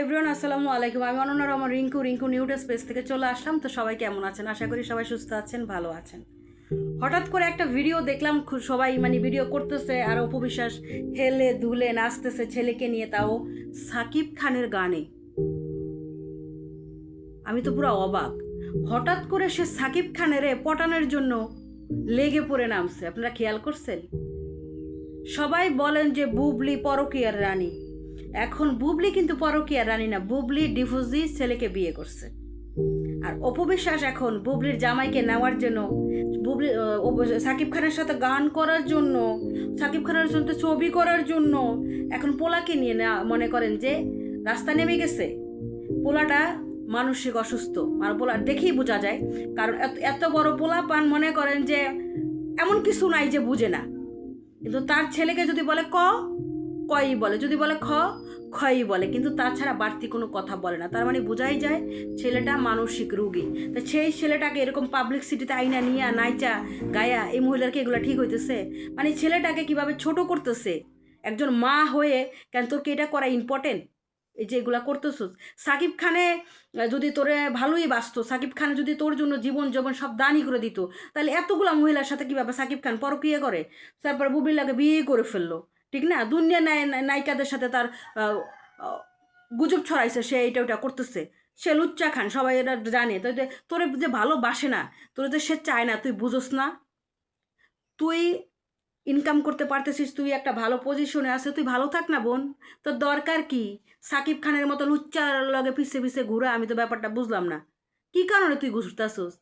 Everyone, আসসালামু আলাইকুম। আমি অনন্যা রহমান রিঙ্কু নিউড স্পেস থেকে চলে আসলাম। তো সবাই কেমন আছেন? আশা করি সবাই সুস্থ আছেন, ভালো আছেন। হঠাৎ করে একটা ভিডিও দেখলাম, সবাই ভিডিও করতেছে আর অপু বিশ্বাস হেলে দুলে নাচতেছে ছেলেকে নিয়ে, তাও সাকিব খানের গানে। আমি তো পুরো অবাক। হঠাৎ করে সে সাকিব খানের পটানোর জন্য লেগে পড়ে নামছে। আপনারা খেয়াল করছেন? সবাই বলেন যে বুবলি পরকীয়ার রানী। এখন বুবলি কিন্তু পরকীয়ার রানী না, বুবলি ডিভোর্সি ছেলেকে বিয়ে করছে। আর অপু বিশ্বাস এখন বুবলির জামাইকে নেওয়ার জন্য, বুবলি সাকিব খানের সাথে গান করার জন্য, সাকিব খানের সাথে ছবি করার জন্য এখন পোলাকে নিয়ে মনে করেন যে রাস্তা নেমে গেছে। পোলাটা মানসিক অসুস্থ, আর পোলা দেখেই বোঝা যায়। কারণ এত বড় পোলা পান মনে করেন যে এমন কিছু নাই যে বুঝে না। কিন্তু তার ছেলেকে যদি বলে ক, কই বলে, যদি বলে খ, খই বলে, কিন্তু তাছাড়া বাড়তি কোনো কথা বলে না। তার বোঝাই যায় ছেলেটা মানসিক রোগী। তা সেই ছেলেটাকে এরকম পাবলিক সিটিতে আইনা নিয়ে নাইচা গায়া এই মহিলারকে এগুলো ঠিক হইতেছে? ছেলেটাকে কিভাবে ছোট করতেছে একজন মা হয়ে। কেন তোর কি এটা করা ইম্পর্টেন্ট? এই যে এগুলা করতেছ, সাকিব খানে যদি তোরে ভালোই বাসত, সাকিব খান যদি তোর জন্য জীবন জীবন সব দানই করে দিত, তাহলে এতগুলা মহিলার সাথে কিভাবে সাকিব খান পরকীয়া করে, তারপর বুবলিলাকে বিয়ে করে ফেললো? ঠিক না? দুনিয়া নায়িকাদের সাথে তার গুজব ছড়াইছে, সে এইটা ওটা করতেছে। সে লুচ্চা খান, সবাই এটা জানে। তো তোরে যে ভালোবাসে না, তোরে যে সে চায় না, তুই বুঝোস না? তুই ইনকাম করতে পারতেছিস, তুই একটা ভালো পজিশনে আছে, তুই ভালো থাক না বোন। তোর দরকার কি সাকিব খানের মতো লুচ্চার লগে পিছে পিছে ঘুরা? আমি তো ব্যাপারটা বুঝলাম না, কি কারণে তুই ঘুরতেছস?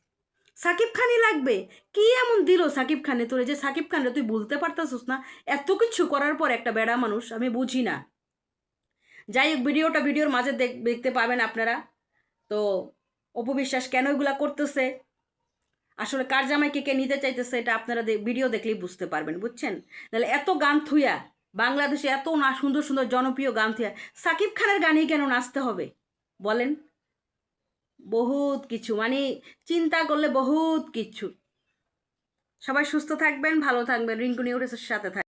সাকিব খানই লাগবে? কি এমন দিল সাকিব খানে তোরে যে সাকিব খানরে তুই বলতে পারতেছস না? এত কিছু করার পর একটা বেড়া মানুষ, আমি বুঝি না। যাই হোক, ভিডিওর মাঝে দেখতে পাবেন আপনারা। তো অপু বিশ্বাস কেন এগুলা করতেছে, আসলে কার জামাইকে কে নিতে চাইতেছে, এটা আপনারা ভিডিও দেখলেই বুঝতে পারবেন, বুঝছেন? তাহলে এত গান থুইয়া, বাংলাদেশে এত না সুন্দর সুন্দর জনপ্রিয় গান থুইয়া সাকিব খানের গানেই কেন নাচতে হবে বলেন? বহুত কিছু, চিন্তা করলে বহুত কিছু। সবাই সুস্থ থাকবেন, ভালো থাকবেন, রিঙ্কু নিউজের সাথে থাকবেন।